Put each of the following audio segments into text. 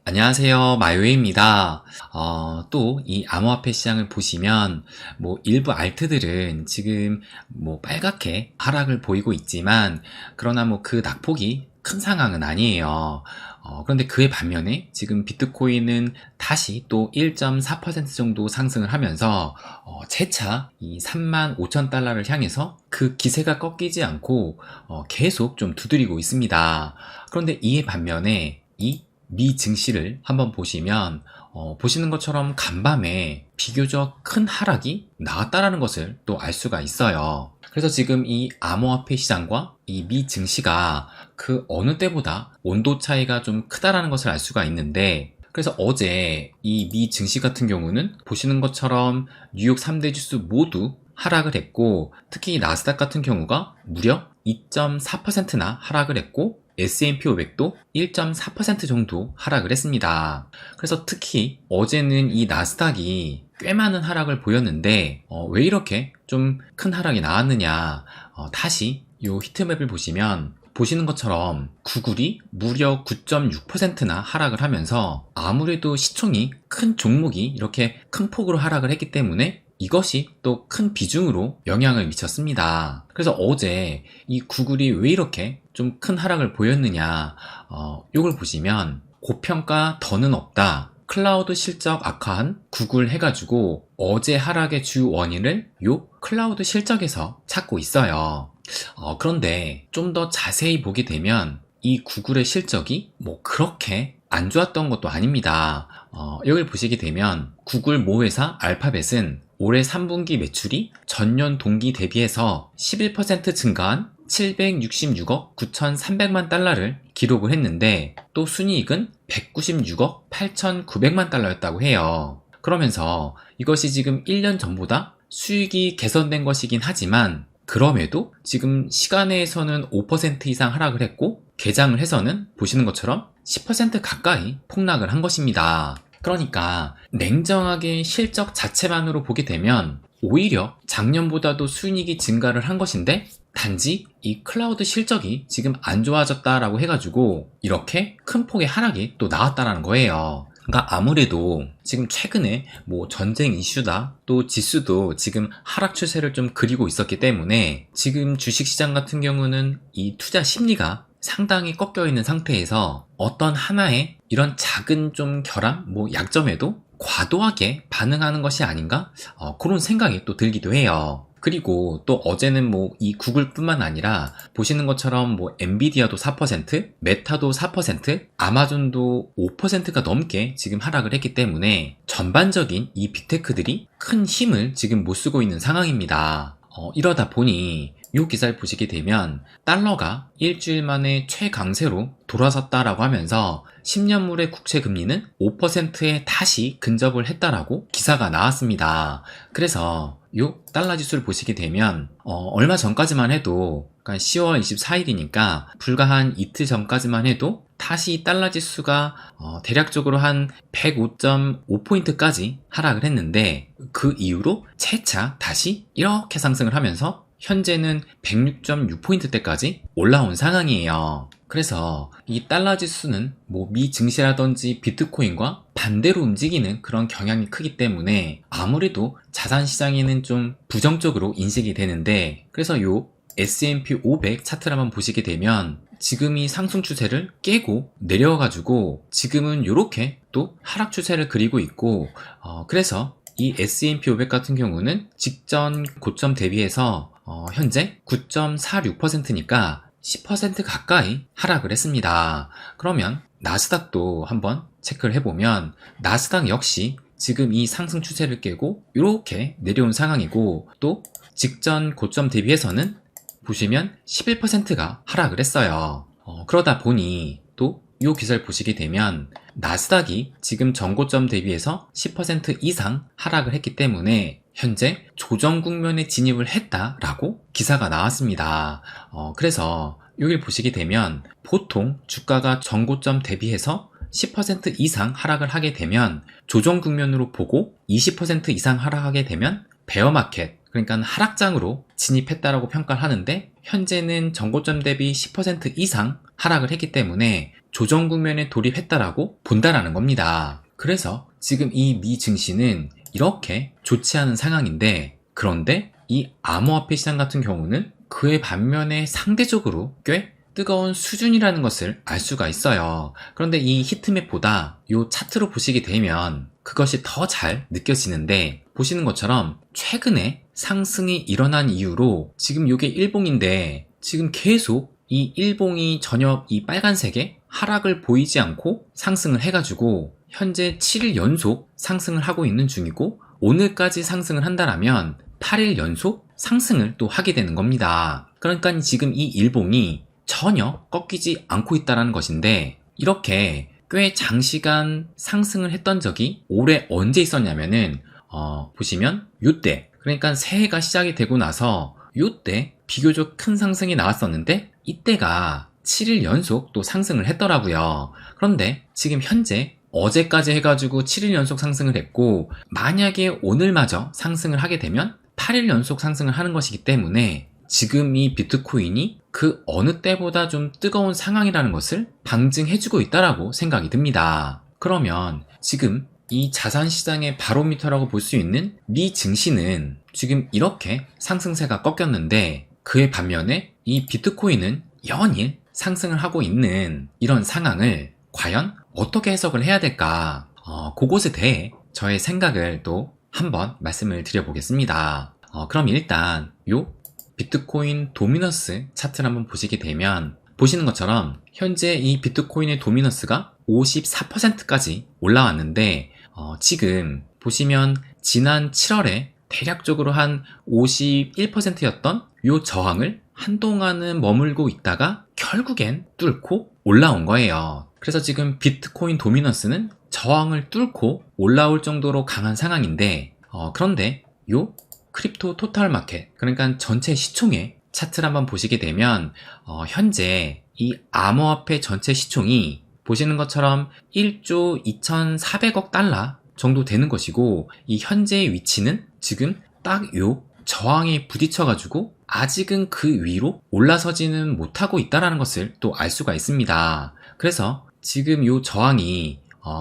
안녕하세요. 마요입니다. 또 이 암호화폐 시장을 보시면 일부 알트들은 지금 빨갛게 하락을 보이고 있지만 그러나 그 낙폭이 큰 상황은 아니에요. 그런데 그에 반면에 지금 비트코인은 다시 또 1.4% 정도 상승을 하면서 재차 이 35,000달러를 향해서 그 기세가 꺾이지 않고 계속 좀 두드리고 있습니다. 그런데 이에 반면에 이 미 증시를 한번 보시면 보시는 것처럼 간밤에 비교적 큰 하락이 나왔다라는 것을 또 알 수가 있어요. 그래서 지금 이 암호화폐 시장과 이 미 증시가 그 어느 때보다 온도 차이가 좀 크다라는 것을 알 수가 있는데, 그래서 어제 이 미 증시 같은 경우는 보시는 것처럼 뉴욕 3대 지수 모두 하락을 했고, 특히 나스닥 같은 경우가 무려 2.4%나 하락을 했고, S&P 500도 1.4% 정도 하락을 했습니다. 그래서 특히 어제는 이 나스닥이 꽤 많은 하락을 보였는데 왜 이렇게 좀 큰 하락이 나왔느냐, 다시 이 히트맵을 보시면 보시는 것처럼 구글이 무려 9.6%나 하락을 하면서 아무래도 시총이 큰 종목이 이렇게 큰 폭으로 하락을 했기 때문에 이것이 또 큰 비중으로 영향을 미쳤습니다. 그래서 어제 이 구글이 왜 이렇게 좀 큰 하락을 보였느냐, 이걸 보시면 고평가 더는 없다, 클라우드 실적 악화한 구글 해가지고 어제 하락의 주 원인을 요 클라우드 실적에서 찾고 있어요. 그런데 좀 더 자세히 보게 되면 이 구글의 실적이 그렇게 안 좋았던 것도 아닙니다. 여기를 보시게 되면 구글 모회사 알파벳은 올해 3분기 매출이 전년 동기 대비해서 11% 증가한 766억 9,300만 달러를 기록을 했는데, 또 순이익은 196억 8,900만 달러였다고 해요. 그러면서 이것이 지금 1년 전보다 수익이 개선된 것이긴 하지만, 그럼에도 지금 시간에서는 5% 이상 하락을 했고 개장을 해서는 보시는 것처럼 10% 가까이 폭락을 한 것입니다. 그러니까 냉정하게 실적 자체만으로 보게 되면 오히려 작년보다도 수익이 증가를 한 것인데, 단지 이 클라우드 실적이 지금 안 좋아졌다라고 해가지고 이렇게 큰 폭의 하락이 또 나왔다라는 거예요. 그러니까 아무래도 지금 최근에 전쟁 이슈다, 또 지수도 지금 하락 추세를 좀 그리고 있었기 때문에 지금 주식시장 같은 경우는 이 투자 심리가 상당히 꺾여 있는 상태에서 어떤 하나의 이런 작은 좀 결함, 약점에도 과도하게 반응하는 것이 아닌가? 그런 생각이 또 들기도 해요. 그리고 또 어제는 이 구글뿐만 아니라 보시는 것처럼 엔비디아도 4%, 메타도 4%, 아마존도 5%가 넘게 지금 하락을 했기 때문에 전반적인 이 빅테크들이 큰 힘을 지금 못 쓰고 있는 상황입니다. 이러다 보니 이 기사를 보시게 되면 달러가 일주일 만에 최강세로 돌아섰다라고 하면서 10년물의 국채 금리는 5%에 다시 근접을 했다라고 기사가 나왔습니다. 그래서 이 달러 지수를 보시게 되면 얼마 전까지만 해도, 그러니까 10월 24일이니까 불과 한 이틀 전까지만 해도 다시 달러 지수가 대략적으로 한 105.5포인트까지 하락을 했는데, 그 이후로 재차 다시 이렇게 상승을 하면서 현재는 106.6포인트대까지 올라온 상황이에요. 그래서 이 달러 지수는 미 증시라든지 비트코인과 반대로 움직이는 그런 경향이 크기 때문에 아무래도 자산 시장에는 좀 부정적으로 인식이 되는데, 그래서 요 S&P 500 차트를 한번 보시게 되면 지금 이 상승 추세를 깨고 내려와가지고 지금은 이렇게 또 하락 추세를 그리고 있고, 그래서 이 S&P 500 같은 경우는 직전 고점 대비해서 현재 9.46%니까 10% 가까이 하락을 했습니다. 그러면 나스닥도 한번 체크를 해보면 나스닥 역시 지금 이 상승 추세를 깨고 이렇게 내려온 상황이고, 또 직전 고점 대비해서는 보시면 11%가 하락을 했어요. 그러다 보니 또 이 기사를 보시게 되면 나스닥이 지금 전고점 대비해서 10% 이상 하락을 했기 때문에 현재 조정 국면에 진입을 했다라고 기사가 나왔습니다. 그래서 여기를 보시게 되면 보통 주가가 전고점 대비해서 10% 이상 하락을 하게 되면 조정 국면으로 보고 20% 이상 하락하게 되면 베어마켓, 그러니까 하락장으로 진입했다라고 평가를 하는데, 현재는 전고점 대비 10% 이상 하락을 했기 때문에 조정 국면에 돌입했다라고 본다라는 겁니다. 그래서 지금 이 미 증시는 이렇게 좋지 않은 상황인데, 그런데 이 암호화폐 시장 같은 경우는 그의 반면에 상대적으로 꽤 뜨거운 수준이라는 것을 알 수가 있어요. 그런데 이 히트맵보다 이 차트로 보시게 되면 그것이 더 잘 느껴지는데, 보시는 것처럼 최근에 상승이 일어난 이후로 지금 이게 일봉인데 지금 계속 이 일봉이 전혀 이 빨간색의 하락을 보이지 않고 상승을 해가지고 현재 7일 연속 상승을 하고 있는 중이고, 오늘까지 상승을 한다라면 8일 연속 상승을 또 하게 되는 겁니다. 그러니까 지금 이 일봉이 전혀 꺾이지 않고 있다는 것인데, 이렇게 꽤 장시간 상승을 했던 적이 올해 언제 있었냐면은 보시면 요때, 그러니까 새해가 시작이 되고 나서 요때 비교적 큰 상승이 나왔었는데, 이때가 7일 연속 또 상승을 했더라고요. 그런데 지금 현재 어제까지 해가지고 7일 연속 상승을 했고, 만약에 오늘마저 상승을 하게 되면 8일 연속 상승을 하는 것이기 때문에 지금 이 비트코인이 그 어느 때보다 좀 뜨거운 상황이라는 것을 방증해주고 있다라고 생각이 듭니다. 그러면 지금 이 자산시장의 바로미터라고 볼 수 있는 미 증시는 지금 이렇게 상승세가 꺾였는데, 그의 반면에 이 비트코인은 연일 상승을 하고 있는 이런 상황을 과연 어떻게 해석을 해야 될까? 그것에 대해 저의 생각을 또 한번 말씀을 드려보겠습니다. 그럼 일단 요 비트코인 도미너스 차트를 한번 보시게 되면, 보시는 것처럼 현재 이 비트코인의 도미너스가 54%까지 올라왔는데, 지금 보시면 지난 7월에 대략적으로 한 51%였던 요 저항을 한동안은 머물고 있다가 결국엔 뚫고 올라온 거예요. 그래서 지금 비트코인 도미너스는 저항을 뚫고 올라올 정도로 강한 상황인데, 그런데 요 크립토 토탈 마켓, 그러니까 전체 시총의 차트를 한번 보시게 되면 현재 이 암호화폐 전체 시총이 보시는 것처럼 1조 2,400억 달러 정도 되는 것이고, 이 현재의 위치는 지금 딱 요 저항에 부딪혀가지고 아직은 그 위로 올라서지는 못하고 있다는 것을 또 알 수가 있습니다. 그래서 지금 요 저항이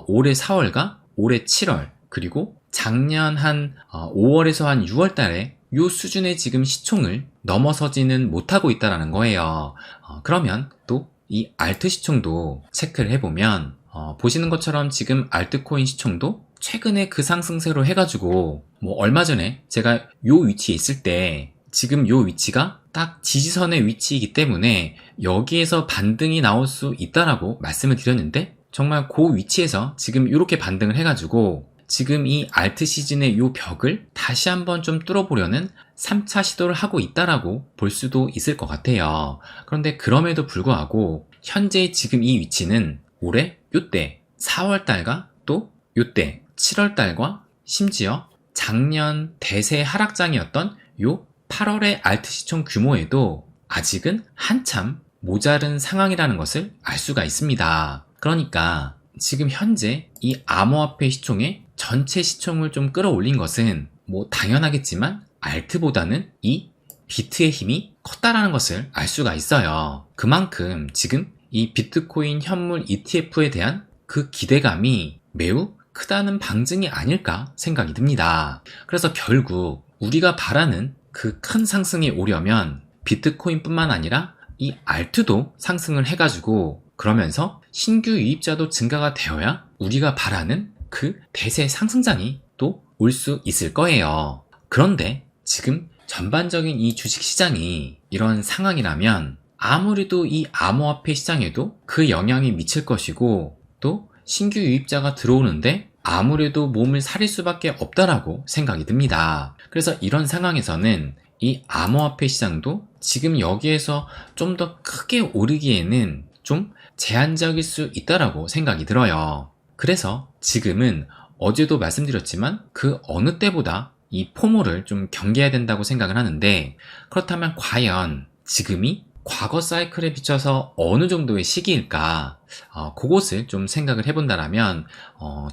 올해 4월과 올해 7월, 그리고 작년 한 5월에서 한 6월 달에 요 수준의 지금 시총을 넘어서지는 못하고 있다는 거예요. 그러면 또 이 알트 시총도 체크를 해보면 보시는 것처럼 지금 알트코인 시총도 최근에 그 상승세로 해가지고 얼마 전에 제가 요 위치에 있을 때 지금 요 위치가 딱 지지선의 위치이기 때문에 여기에서 반등이 나올 수 있다라고 말씀을 드렸는데, 정말 그 위치에서 지금 이렇게 반등을 해가지고 지금 이 알트 시즌의 요 벽을 다시 한번 좀 뚫어보려는 3차 시도를 하고 있다라고 볼 수도 있을 것 같아요. 그런데 그럼에도 불구하고 현재 지금 이 위치는 올해 요때 4월달과 또 요때 7월달과 심지어 작년 대세 하락장이었던 요 8월의 알트 시총 규모에도 아직은 한참 모자른 상황이라는 것을 알 수가 있습니다. 그러니까 지금 현재 이 암호화폐 시총의 전체 시총을 좀 끌어올린 것은 당연하겠지만 알트보다는 이 비트의 힘이 컸다라는 것을 알 수가 있어요. 그만큼 지금 이 비트코인 현물 ETF에 대한 그 기대감이 매우 크다는 방증이 아닐까 생각이 듭니다. 그래서 결국 우리가 바라는 그 큰 상승이 오려면 비트코인뿐만 아니라 이 알트도 상승을 해가지고, 그러면서 신규 유입자도 증가가 되어야 우리가 바라는 그 대세 상승장이 또 올 수 있을 거예요. 그런데 지금 전반적인 이 주식시장이 이런 상황이라면 아무래도 이 암호화폐 시장에도 그 영향이 미칠 것이고, 또 신규 유입자가 들어오는데 아무래도 몸을 사릴 수밖에 없다라고 생각이 듭니다. 그래서 이런 상황에서는 이 암호화폐 시장도 지금 여기에서 좀 더 크게 오르기에는 좀 제한적일 수 있다라고 생각이 들어요. 그래서 지금은 어제도 말씀드렸지만 그 어느 때보다 이 포모를 좀 경계해야 된다고 생각을 하는데, 그렇다면 과연 지금이 과거 사이클에 비춰서 어느 정도의 시기일까? 그것을 좀 생각을 해본다라면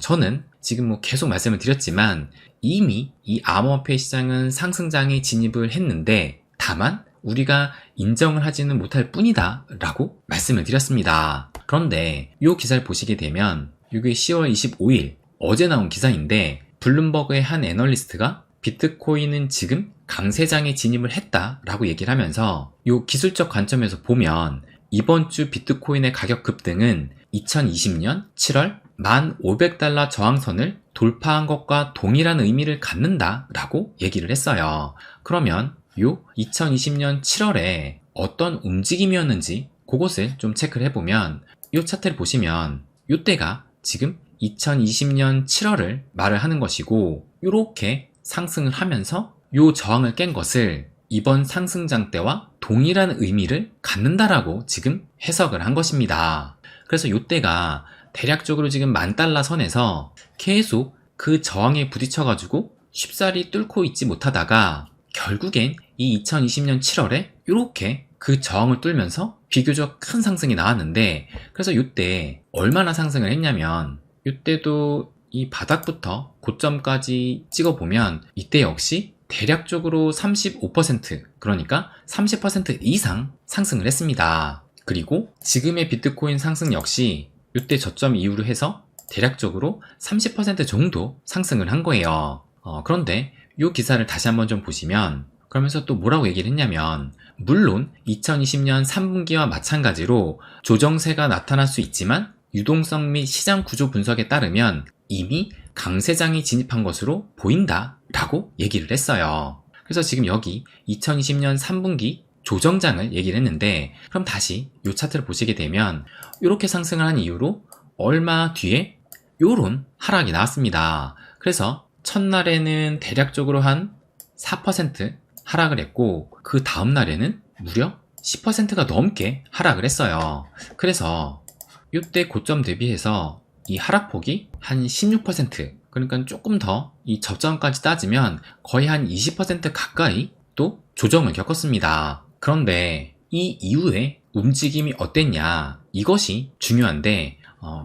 저는 지금 계속 말씀을 드렸지만 이미 이 암호화폐 시장은 상승장에 진입을 했는데, 다만 우리가 인정을 하지는 못할 뿐이다 라고 말씀을 드렸습니다. 그런데 이 기사를 보시게 되면 이게 10월 25일 어제 나온 기사인데 블룸버그의 한 애널리스트가 비트코인은 지금 강세장에 진입을 했다라고 얘기를 하면서 이 기술적 관점에서 보면 이번 주 비트코인의 가격 급등은 2020년 7월 1,500달러 저항선을 돌파한 것과 동일한 의미를 갖는다라고 얘기를 했어요. 그러면 요 2020년 7월에 어떤 움직임이었는지 그것을 좀 체크를 해보면 이 차트를 보시면 이때가 지금 2020년 7월을 말을 하는 것이고 이렇게 상승을 하면서 이 저항을 깬 것을 이번 상승장 때와 동일한 의미를 갖는다라고 지금 해석을 한 것입니다. 그래서 이때가 대략적으로 지금 10,000달러 선에서 계속 그 저항에 부딪혀가지고 쉽사리 뚫고 있지 못하다가 결국엔 이 2020년 7월에 이렇게 그 저항을 뚫면서 비교적 큰 상승이 나왔는데 그래서 이때 얼마나 상승을 했냐면 이때도 이 바닥부터 고점까지 찍어보면 이때 역시 대략적으로 35% 그러니까 30% 이상 상승을 했습니다. 그리고 지금의 비트코인 상승 역시 이때 저점 이후로 해서 대략적으로 30% 정도 상승을 한 거예요. 그런데 이 기사를 다시 한번 좀 보시면 그러면서 또 뭐라고 얘기를 했냐면 물론 2020년 3분기와 마찬가지로 조정세가 나타날 수 있지만 유동성 및 시장 구조 분석에 따르면 이미 강세장이 진입한 것으로 보인다 라고 얘기를 했어요. 그래서 지금 여기 2020년 3분기 조정장을 얘기를 했는데 그럼 다시 이 차트를 보시게 되면 이렇게 상승을 한 이후로 얼마 뒤에 요런 하락이 나왔습니다. 그래서 첫날에는 대략적으로 한 4% 하락을 했고 그 다음날에는 무려 10%가 넘게 하락을 했어요. 그래서 이때 고점 대비해서 이 하락폭이 한 16% 그러니까 조금 더 이 저점까지 따지면 거의 한 20% 가까이 또 조정을 겪었습니다. 그런데 이 이후에 움직임이 어땠냐 이것이 중요한데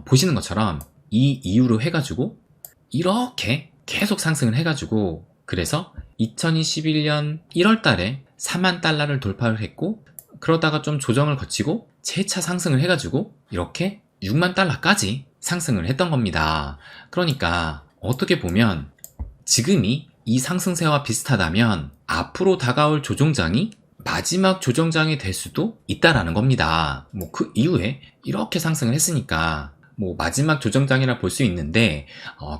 보시는 것처럼 이 이후로 해가지고 이렇게 계속 상승을 해가지고 그래서 2021년 1월 달에 40,000달러를 돌파를 했고 그러다가 좀 조정을 거치고 재차 상승을 해가지고 이렇게 60,000달러까지 상승을 했던 겁니다. 그러니까 어떻게 보면 지금이 이 상승세와 비슷하다면 앞으로 다가올 조정장이 마지막 조정장이 될 수도 있다라는 겁니다. 뭐 그 이후에 이렇게 상승을 했으니까 뭐 마지막 조정장이라 볼 수 있는데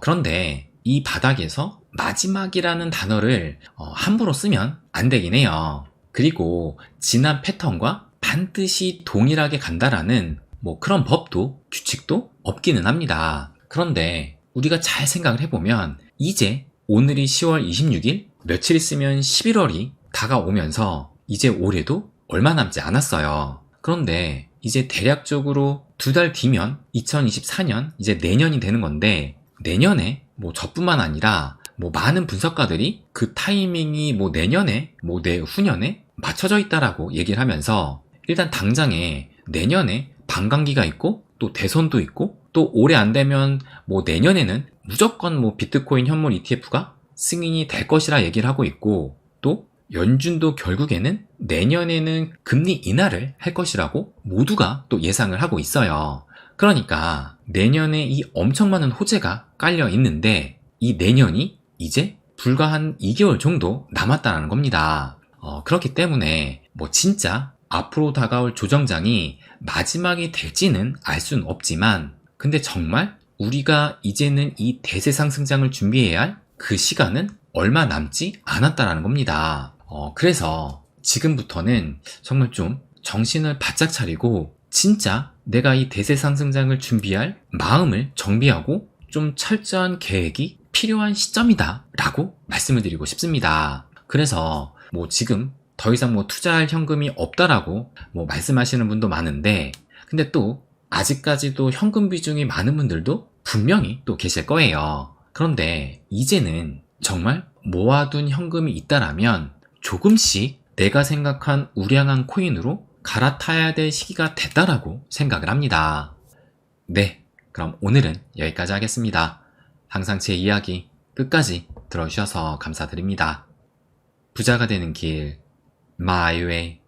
그런데 이 바닥에서 마지막이라는 단어를 함부로 쓰면 안 되긴 해요. 그리고 지난 패턴과 반드시 동일하게 간다라는 뭐 그런 법도 규칙도 없기는 합니다. 그런데 우리가 잘 생각을 해보면 이제 오늘이 10월 26일 며칠 있으면 11월이 다가오면서 이제 올해도 얼마 남지 않았어요. 그런데 이제 대략적으로 2달 뒤면 2024년 이제 내년이 되는 건데 내년에 뭐 저뿐만 아니라 뭐 많은 분석가들이 그 타이밍이 뭐 내년에 뭐 내후년에 맞춰져 있다라고 얘기를 하면서 일단 당장에 내년에 반감기가 있고 또 대선도 있고 또 올해 안 되면 뭐 내년에는 무조건 뭐 비트코인 현물 ETF가 승인이 될 것이라 얘기를 하고 있고 또 연준도 결국에는 내년에는 금리 인하를 할 것이라고 모두가 또 예상을 하고 있어요. 그러니까 내년에 이 엄청 많은 호재가 깔려 있는데 이 내년이 이제 불과 한 2개월 정도 남았다는 겁니다. 그렇기 때문에 뭐 진짜 앞으로 다가올 조정장이 마지막이 될지는 알 수는 없지만 근데 정말 우리가 이제는 이 대세 상승장을 준비해야 할 그 시간은 얼마 남지 않았다라는 겁니다. 그래서 지금부터는 정말 좀 정신을 바짝 차리고 진짜 내가 이 대세 상승장을 준비할 마음을 정비하고 좀 철저한 계획이 필요한 시점이다 라고 말씀을 드리고 싶습니다. 그래서 뭐 지금 더 이상 뭐 투자할 현금이 없다라고 뭐 말씀하시는 분도 많은데 근데 또 아직까지도 현금 비중이 많은 분들도 분명히 또 계실 거예요. 그런데 이제는 정말 모아둔 현금이 있다라면 조금씩 내가 생각한 우량한 코인으로 갈아타야 될 시기가 됐다라고 생각을 합니다. 네, 그럼 오늘은 여기까지 하겠습니다. 항상 제 이야기 끝까지 들어주셔서 감사드립니다. 부자가 되는 길, My Way.